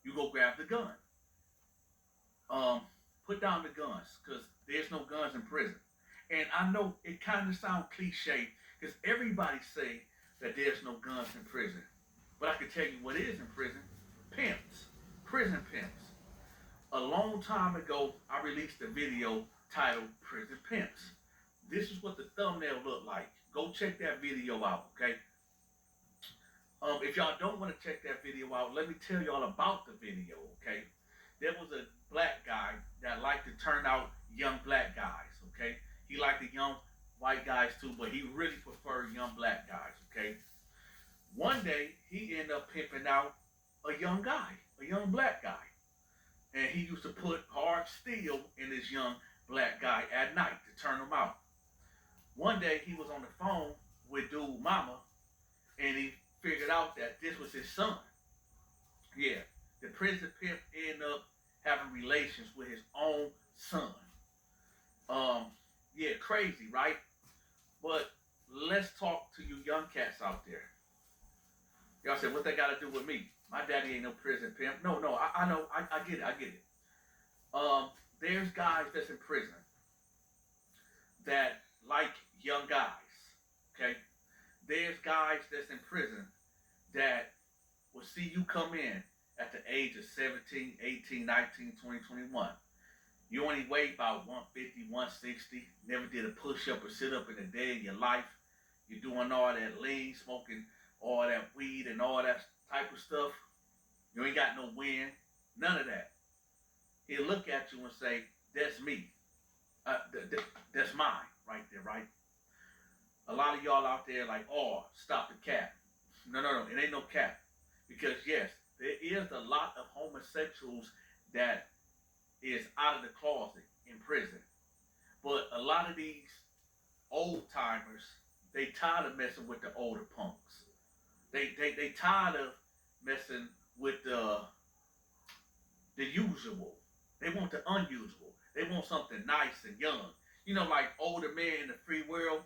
You go grab the gun. Um, Put down the guns because there's no guns in prison. And I know it kind of sounds cliche because everybody say that there's no guns in prison. But I can tell you what is in prison: pimps, prison pimps. A long time ago, I released a video titled "Prison Pimps." This is what the thumbnail looked like. Go check that video out, okay? If y'all don't want to check that video out, let me tell y'all about the video, okay? There was a black guy that liked to turn out young black guys, okay? He liked the young white guys too, but he really preferred young black guys, okay? One day, he ended up pimping out a young guy, a young black guy. And he used to put hard steel in this young black guy at night to turn him out. One day, he was on the phone with dude mama, and he figured out that this was his son. Yeah, the prison pimp ended up having relations with his own son. Um, yeah, crazy, right? But let's talk to you young cats out there. Y'all said, what they got to do with me? My daddy ain't no prison pimp. No, no, I know, I get it, I get it. There's guys that's in prison that like young guys, okay? There's guys that's in prison that will see you come in at the age of 17, 18, 19, 20, 21. You only weigh about 150, 160, never did a push-up or sit-up in a day in your life. You're doing all that lean, smoking all that weed and all that type of stuff. You ain't got no wind, none of that. He'll look at you and say, that's me. That's mine right there, right? A lot of y'all out there like, oh, stop the cap. No, no, no, it ain't no cap. Because yes, there is a lot of homosexuals that is out of the closet in prison. But a lot of these old timers, they tired of messing with the older punks. They tired of messing with the usual. They want the unusual. They want something nice and young. You know, like older men in the free world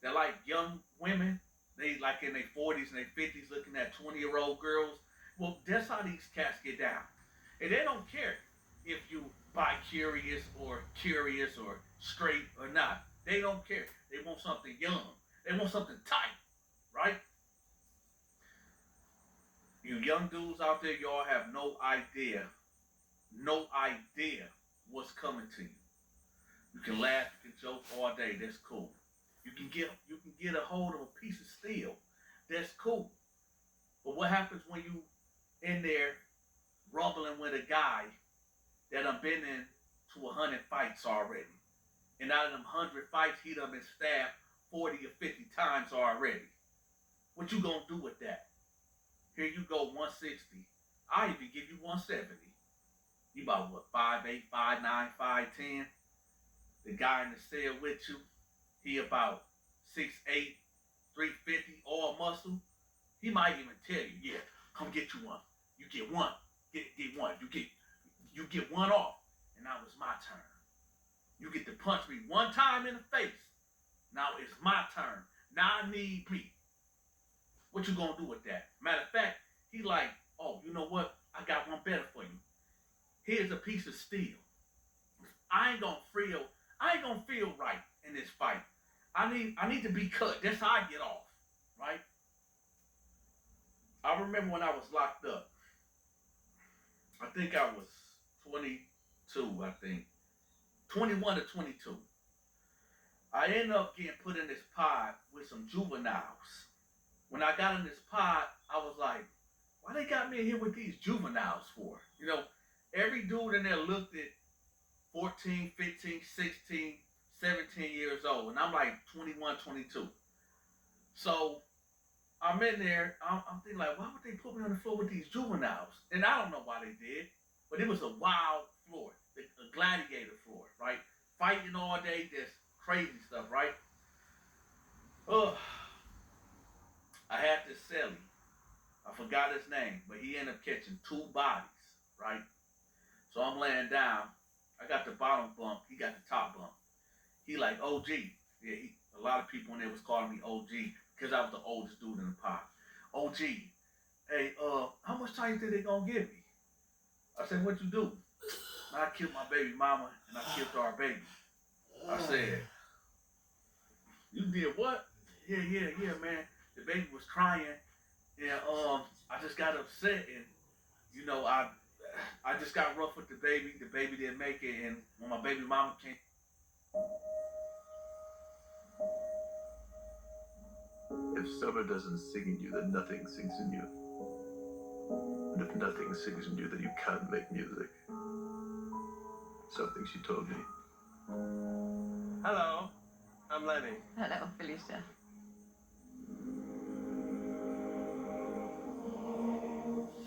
that like young women. They like in their 40s and their 50s looking at 20-year-old girls. Well, that's how these cats get down. And they don't care if you bi-curious or straight or not. They don't care. They want something young. They want something tight, right? You young dudes out there, y'all have no idea what's coming to you. You can laugh, you can joke all day. That's cool. You can get a hold of a piece of steel. That's cool. But what happens when you in there rumbling with a guy that done been in to 100 fights already? And out of them 100 fights, he done been stabbed 40 or 50 times already. What you gonna do with that? Here you go, 160. I even give you 170. You about what, 5'8", 5'9", 5'10". The guy in the cell with you, he about 6'8", 350, all muscle. He might even tell you, yeah, come get you one. You get one. Get one. You get one off. And now it's my turn. You get to punch me one time in the face. Now it's my turn. Now I need me. What you gonna do with that? Matter of fact, he like, oh, you know what? I got one better for you. Here's a piece of steel. I ain't gonna feel right in this fight. I need to be cut. That's how I get off, right? I remember when I was locked up. I think I was 22, I think. 21 to 22. I ended up getting put in this pod with some juveniles. When I got in this pod, I was like, why they got me in here with these juveniles for? You know, every dude in there looked at 14, 15, 16, 17 years old. And I'm like 21, 22. So I'm in there. I'm thinking like, why would they put me on the floor with these juveniles? And I don't know why they did. But it was a wild floor. A gladiator floor, right? Fighting all day. Just crazy stuff, right? Ugh. I had this celly. I forgot his name. But he ended up catching 2 bodies, right? So I'm laying down. I got the bottom bunk. He got the top bunk. He like OG. Yeah, a lot of people in there was calling me OG because I was the oldest dude in the pod. OG, hey, how much time you think they gonna give me? I said, what you do? I killed my baby mama and I killed our baby. I said, you did what? Yeah, man. The baby was crying, and I just got upset, and you know, I just got rough with the baby. The baby didn't make it, and when my baby mama came, If summer doesn't sing in you, then nothing sings in you. And if nothing sings in you, then you can't make music. Something she told me. Hello, I'm Lenny. Hello, Felicia.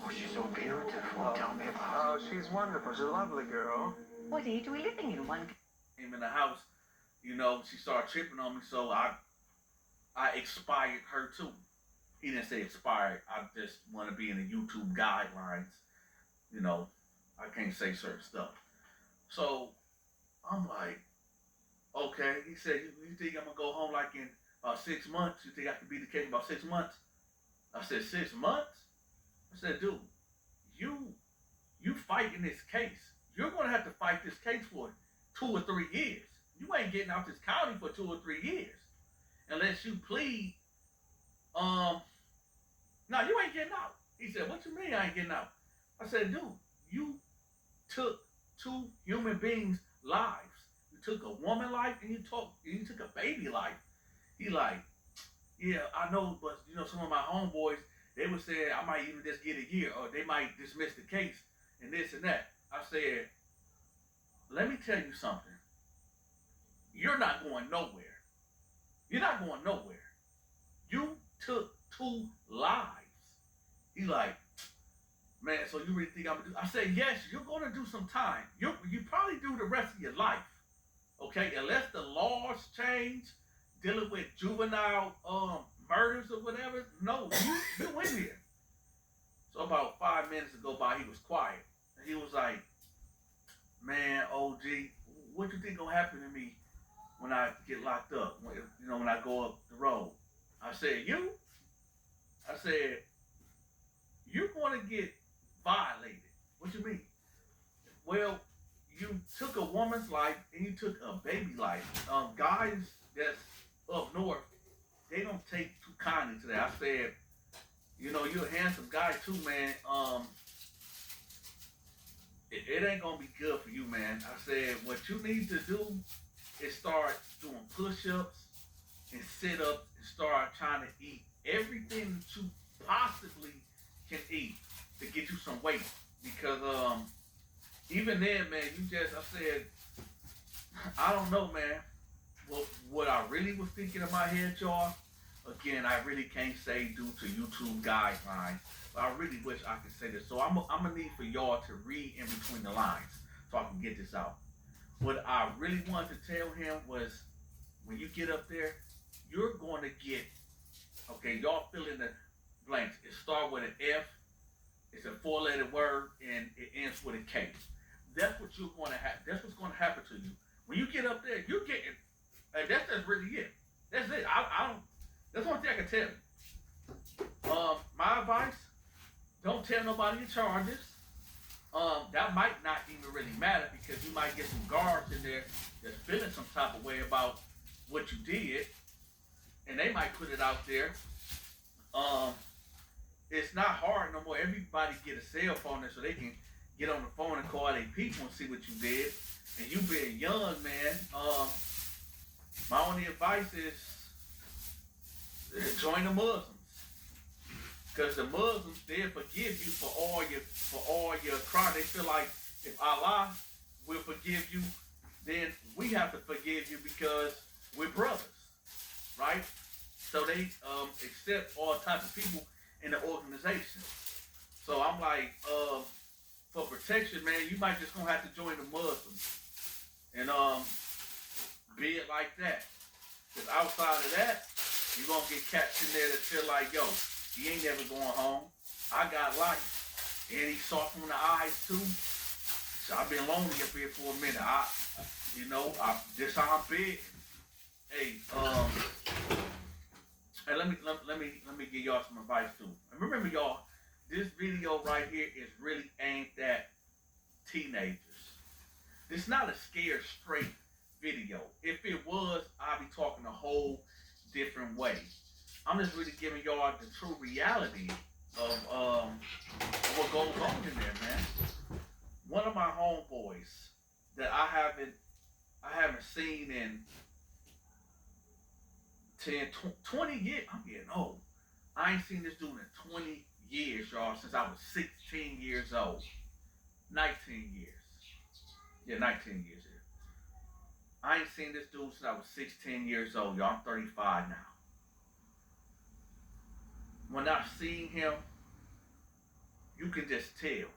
Oh, she's so beautiful. Tell me about her. Oh, she's wonderful. She's a lovely girl. What age are we living in? One. came in the house, you know, she started tripping on me, so I expired her too. He didn't say expired. I just want to be in the YouTube guidelines. You know, I can't say certain stuff. So I'm like, okay. He said, you think I'm gonna go home like in 6 months? You think I could be the case in about 6 months? I said, 6 months? I said, dude, you fighting this case. You're gonna have to fight this case for 2 or 3 years. You ain't getting out this county for 2 or 3 years. Unless you plead, no, you ain't getting out. He said, what you mean I ain't getting out? I said, dude, you took 2 human beings' lives. You took a woman life and you took a baby life. He like, yeah, I know, but you know, some of my homeboys, they would say I might even just get a year or they might dismiss the case and this and that. I said, let me tell you something. You're not going nowhere. You're not going nowhere. You took 2 lives. He like, man, so you really think I'm gonna do? I said, yes, you're gonna do some time. You probably do the rest of your life. Okay, unless the laws change, dealing with juvenile murders or whatever. No, you in here. So about 5 minutes to go by, he was quiet. And he was like, man, OG, what you think gonna happen to me when I get locked up? When I go up the road? I said, you? I said, you're gonna get violated. What you mean? Well, you took a woman's life and you took a baby life. Guys that's up north, they don't take too kindly to that. I said, you know, you're a handsome guy too, man. It ain't gonna be good for you, man. I said, what you need to do is start doing push-ups and sit-ups and start trying to eat everything that you possibly can eat to get you some weight. Because even then, man, I said, I don't know, man. What I really was thinking in my head, y'all, again, I really can't say due to YouTube guidelines, but I really wish I could say this. So I'm gonna need for y'all to read in between the lines so I can get this out. What I really wanted to tell him was, when you get up there, you're going to get, okay, y'all fill in the blanks. It starts with an F, it's a 4-letter word, and it ends with a K. That's what you're going to have. That's what's going to happen to you. When you get up there, you're getting, that's just really it. That's it. I don't, that's one thing I can tell you. My advice, don't tell nobody your charges. That might not even really matter because you might get some guards in there that's feeling some type of way about what you did, and they might put it out there. It's not hard no more. Everybody get a cell phone there so they can get on the phone and call their people and see what you did. And you being young, man, my only advice is join the Muslims. Because the Muslims, they'll forgive you for all your crimes. They feel like if Allah will forgive you, then we have to forgive you because we're brothers, right? So they accept all types of people in the organization. So I'm like, for protection, man, you might just gonna have to join the Muslims and be it like that. Because outside of that, you're gonna get cats in there that feel like, yo, he ain't never going home. I got life. And he's soft on the eyes too. So I've been lonely up here for a minute. This how I'm big. Hey, let me give y'all some advice too. And remember, y'all, this video right here is really aimed at teenagers. This is not a scared straight video. If it was, I'd be talking a whole different way. I'm just really giving y'all the true reality of what goes on in there, man. One of my homeboys that I haven't seen in 10, 20 years. I'm getting old. I ain't seen this dude in 20 years, y'all, since I was 16 years old. 19 years. Yeah, 19 years here. I ain't seen this dude since I was 16 years old, y'all. I'm 35 now. When I've seen him, you can just tell.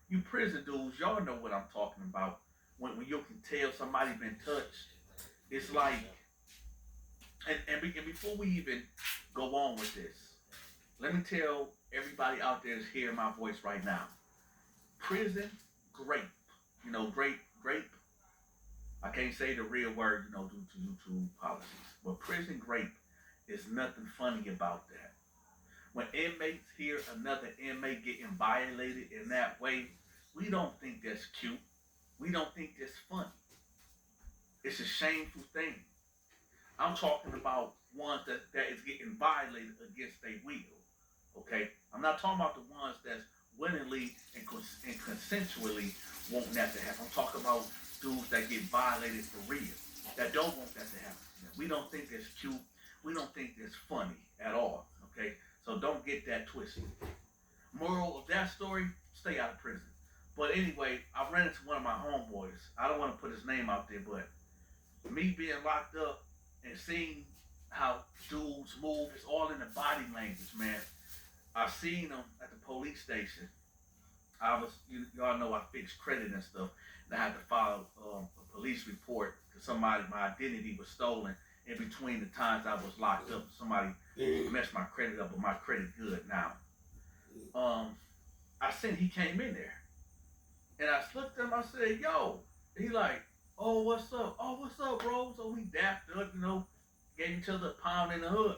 You prison dudes, y'all know what I'm talking about. When you can tell somebody been touched, it's like, and before we even go on with this, let me tell everybody out there that's hearing my voice right now. Prison grape, grape. I can't say the real word, due to YouTube policies. But prison grape is nothing funny about that. When inmates hear another inmate getting violated in that way, we don't think that's cute. We don't think that's funny. It's a shameful thing. I'm talking about ones that is getting violated against their will. Okay? I'm not talking about the ones that's willingly and consensually wanting that to happen. I'm talking about dudes that get violated for real, that don't want that to happen. We don't think that's cute. We don't think that's funny at all. Okay? So don't get that twisted. Moral of that story, stay out of prison. But anyway, I ran into one of my homeboys. I don't want to put his name out there, but me being locked up and seeing how dudes move, it's all in the body language, man. I seen him at the police station. Y'all know I fixed credit and stuff, and I had to file a police report because my identity was stolen in between the times I was locked up. Somebody messed my credit up, but my credit good now. I seen he came in there, and I looked at him. I said, "Yo," he like, "Oh, what's up? Oh, what's up, bro?" So we dapped up, gave each other a pound in the hood.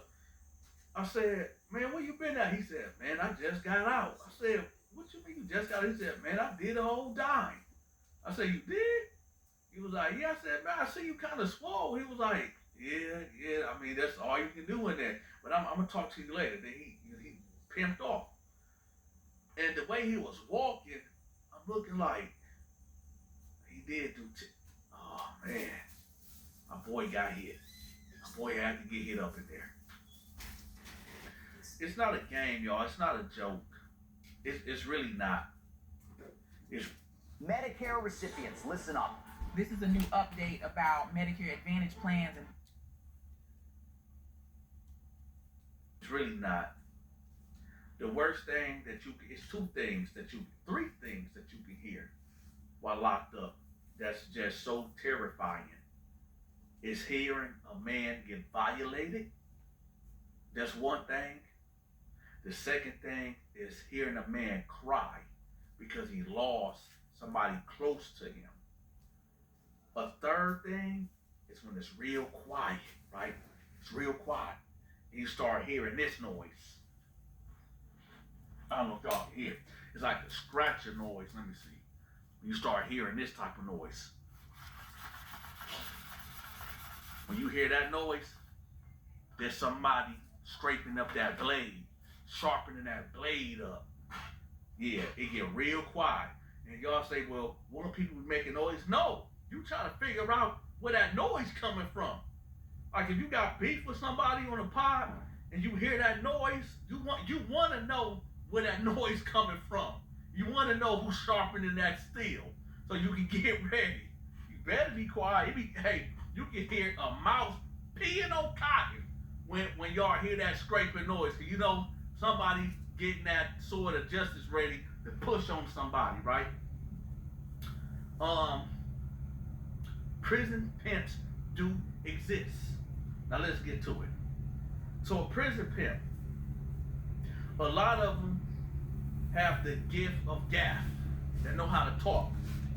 I said, "Man, where you been at?" He said, "Man, I just got out." I said, "What you mean you just got out?" He said, "Man, I did a whole dime." I said, "You did?" He was like, "Yeah." I said, "Man, I see you kind of swole." He was like, Yeah. I mean, that's all you can do in there. But I'm gonna talk to you later. That he pimped off, and the way he was walking, I'm looking like he did do. Oh man, my boy got hit. My boy had to get hit up in there. It's not a game, y'all. It's not a joke. It's really not. It's Medicare recipients, listen up. This is a new update about Medicare Advantage plans and It's really not. The worst thing that it's three things that you can hear while locked up that's just so terrifying. Is hearing a man get violated. That's one thing. The second thing is hearing a man cry because he lost somebody close to him. A third thing is when it's real quiet, right? It's real quiet. And you start hearing this noise. I don't know if y'all can hear. It's like a scratcher noise. Let me see. You start hearing this type of noise. When you hear that noise, there's somebody scraping up that blade, sharpening that blade up. Yeah, it get real quiet. And y'all say, well, won't people be making noise? No, you trying to figure out where that noise coming from. Like if you got beef with somebody on a pod and you hear that noise, you want to know where that noise coming from. You want to know who's sharpening that steel so you can get ready. You better be quiet. You can hear a mouse peeing on cotton when y'all hear that scraping noise. So somebody getting that sword of justice ready to push on somebody, right? Prison pimps do exist. Now let's get to it. So a prison pimp, a lot of them have the gift of gab. They know how to talk.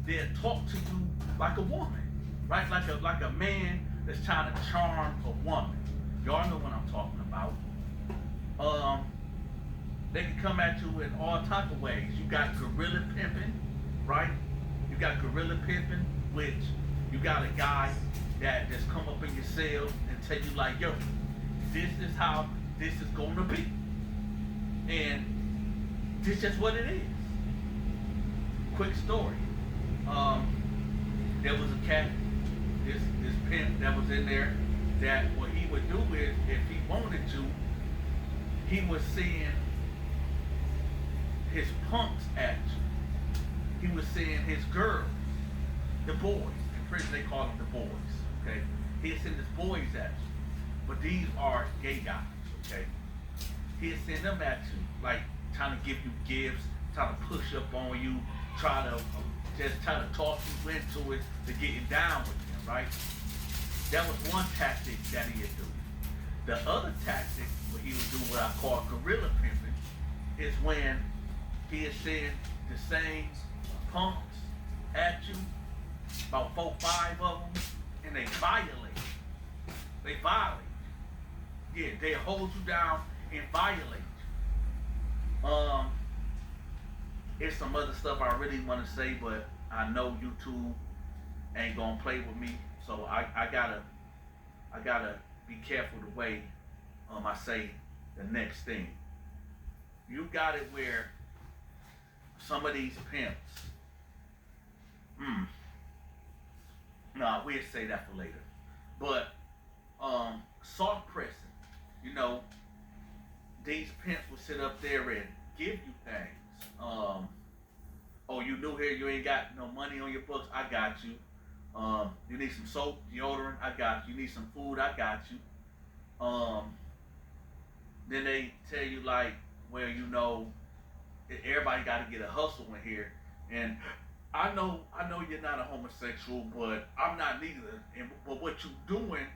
They'll talk to you like a woman, right? Like a man that's trying to charm a woman. Y'all know what I'm talking about. They can come at you in all type of ways. You got gorilla pimping, right? got gorilla pimping, which you got a guy that just come up in your cell and tell you like, yo, this is how this is gonna be, and this is what it is. Quick story. There was a cat, this pimp that was in there, that what he would do is, if he wanted to, he was seeing his punks at you. He was seeing his girls, the boys. In prison they call them the boys, okay? He'd send his boys at you. But these are gay guys, okay? He'd send them at you, like trying to give you gifts, trying to push up on you, try to talk you into it to getting down with him, right? That was one tactic that he'd do. The other tactic, what he would do, what I call gorilla pimping, is when he'd send the same punks at you, about 4 or 5 of them, and they violate. They violate. Yeah, they hold you down and violate you. It's some other stuff I really want to say, but I know YouTube ain't gonna play with me, so I gotta be careful the way I say the next thing. You got it where some of these pimps, nah, we'll say that for later. But soft pressing, you know, these pimps will sit up there and give you things. Oh, you new here, you ain't got no money on your books, I got you. You need some soap, deodorant, I got you. You need some food, I got you. Then they tell you like, well, you know, everybody got to get a hustle in here. And I know you're not a homosexual, but I'm not neither. But what you doing,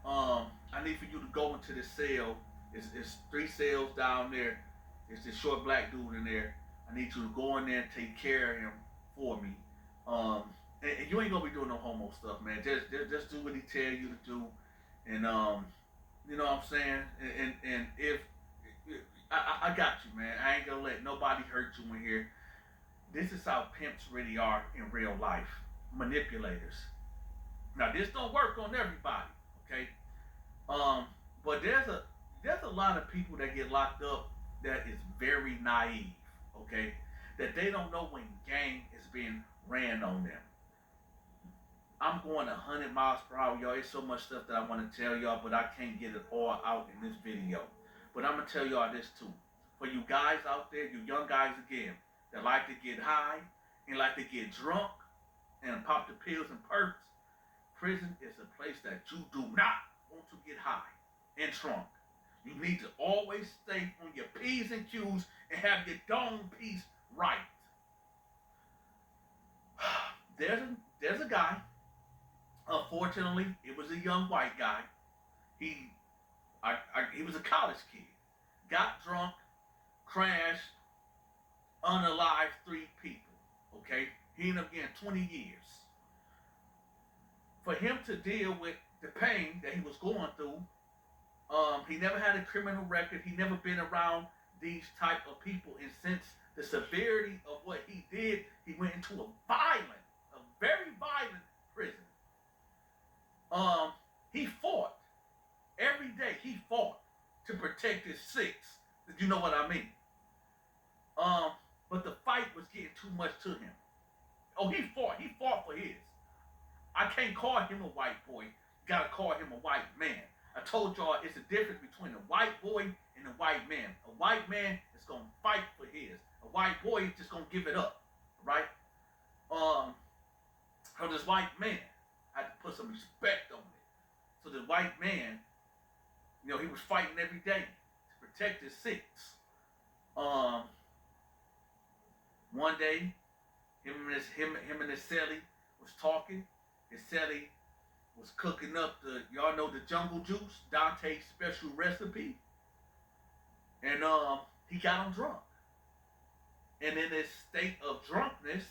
I need for you to go into the cell. It's 3 cells down there. It's this short black dude in there. I need you to go in there and take care of him for me. And you ain't gonna be doing no homo stuff, man. Just do what he tell you to do. And you know what I'm saying? And if I got you, man. I ain't gonna let nobody hurt you in here. This is how pimps really are in real life. Manipulators. Now this don't work on everybody, okay? But there's a lot of people that get locked up that is very naive, okay? That they don't know when gang is being ran on them. I'm going 100 miles per hour, y'all. There's so much stuff that I want to tell y'all, but I can't get it all out in this video. But I'm going to tell y'all this too. For you guys out there, you young guys again, that like to get high and like to get drunk and pop the pills and perks, prison is a place that you do not want to get high and drunk. You need to always stay on your P's and Q's and have your dome piece right. There's a guy, unfortunately, it was a young white guy. He was a college kid, got drunk, crashed, unalived 3 people, okay? He ended up getting 20 years. For him to deal with the pain that he was going through, he never had a criminal record. He never been around these type of people. And since the severity of what he did, he went into a very violent prison. He fought. Every day he fought to protect his 6. You know what I mean? But the fight was getting too much to him. Oh, he fought for his. I can't call him a white boy. You gotta call him a white man. I told y'all it's a difference between a white boy and a white man. A white man is gonna fight for his. A white boy is just gonna give it up, right? So this white man had to put some respect on it. So the white man, you know, he was fighting every day to protect his 6. One day, him and his cellie was talking. His cellie was cooking up y'all know the jungle juice, Dante's special recipe. And he got him drunk. And in this state of drunkenness,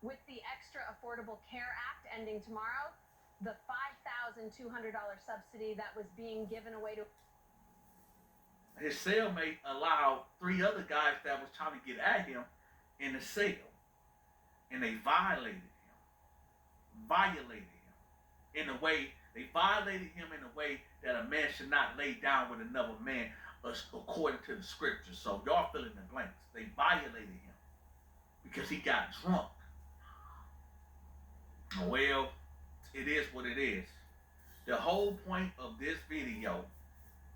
with the Extra Affordable Care Act ending tomorrow, the $5,200 subsidy that was being given away to his cellmate allowed 3 other guys that was trying to get at him in the cell, and they violated him. In a way, they violated him in a way that a man should not lay down with another man according to the scriptures. So y'all fill in the blanks. They violated him because he got drunk. Well, it is what it is. The whole point of this video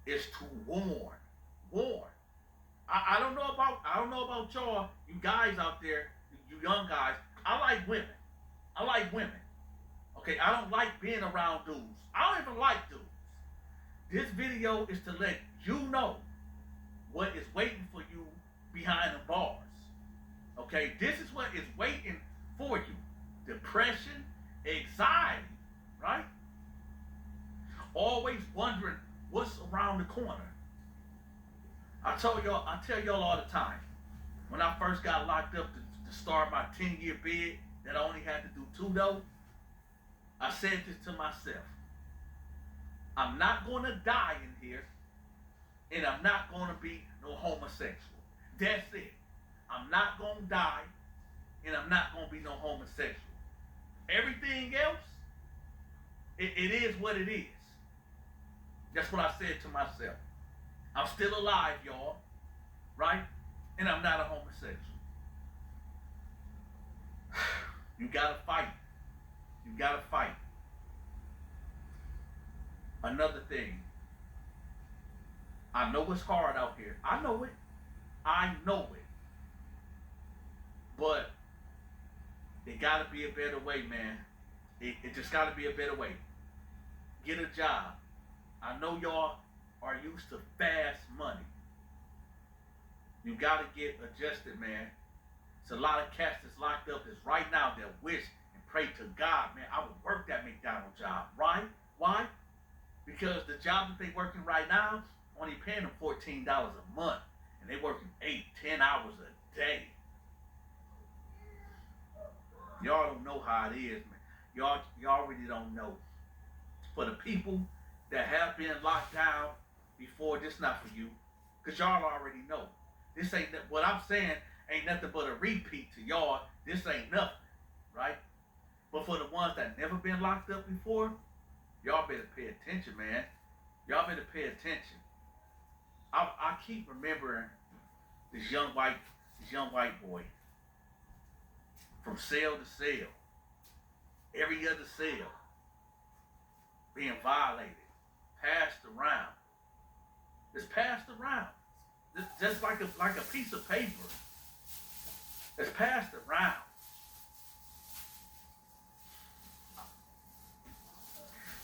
is to warn. I don't know about y'all, you guys out there, you young guys. I like women. Okay, I don't like being around dudes. I don't even like dudes. This video is to let you know what is waiting for you behind the bars. Okay, this is what is waiting for you. Depression, anxiety, right? Always wondering what's around the corner. I tell y'all all the time, when I first got locked up to start my 10-year bid that I only had to do 2 though, I said this to myself. I'm not going to die in here, and I'm not going to be no homosexual. That's it. I'm not going to die, and I'm not going to be no homosexual. Everything else, it is what it is. That's what I said to myself. I'm still alive, y'all, right? And I'm not a homosexual. You gotta fight. You gotta fight. Another thing. I know it's hard out here. I know it. But it gotta be a better way, man. It just gotta be a better way. Get a job. I know y'all are used to fast money. You gotta get adjusted, man. It's a lot of cats that's locked up that's right now that wish and pray to God, man, I would work that McDonald's job, right? Why? Because the job that they working right now only paying them $14 a month, and they working 8-10 hours a day. Y'all don't know how it is, man. Y'all really don't know. For the people that have been locked down before, this not for you, because y'all already know. This ain't what I'm saying ain't nothing but a repeat to y'all. This ain't nothing, right? But for the ones that never been locked up before, y'all better pay attention, man. Y'all better pay attention. I keep remembering this young white boy from cell to cell, every other cell, being violated, passed around. It's passed around. It's just like a piece of paper. It's passed around.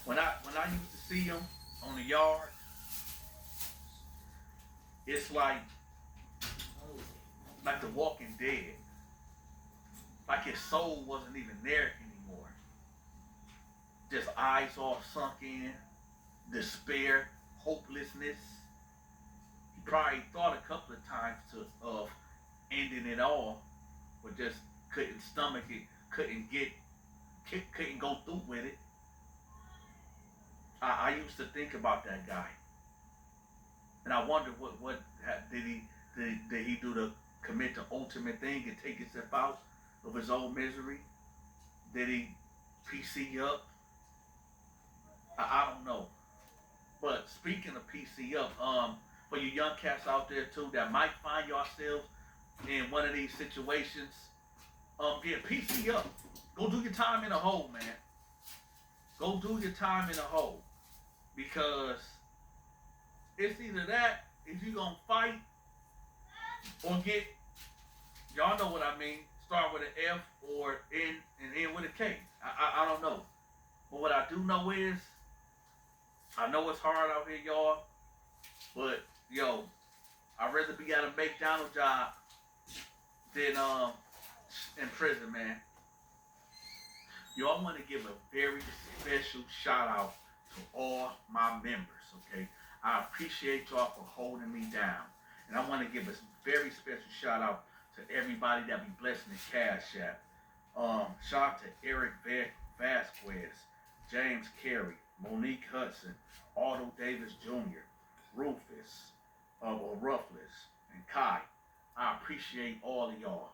When I used to see him on the yard, it's like The Walking Dead. Like his soul wasn't even there anymore. Just eyes all sunk in, despair, hopelessness. He probably thought a couple of times of ending it all, but just couldn't stomach it, couldn't go through with it. I used to think about that guy, and I wonder what did he do to commit the ultimate thing and take himself out of his own misery? Did he PC up? I don't know. But speaking of PC up, for you young cats out there too that might find yourselves in one of these situations, yeah, PC up. Go do your time in a hole, man. Go do your time in a hole. Because it's either that, if you're going to fight, or get, y'all know what I mean, start with an F or end with a K. I don't know. But what I do know is, I know it's hard out here, y'all, but, yo, I'd rather be at a McDonald's job than in prison, man. Yo, I want to give a very special shout out to all my members, okay? I appreciate y'all for holding me down. And I want to give a very special shout out to everybody that be blessing the Cash App. Shout out to Eric Vasquez, James Carey, Monique Hudson, Otto Davis Jr., Rufus, or Rufflers and Kai. I appreciate all of y'all.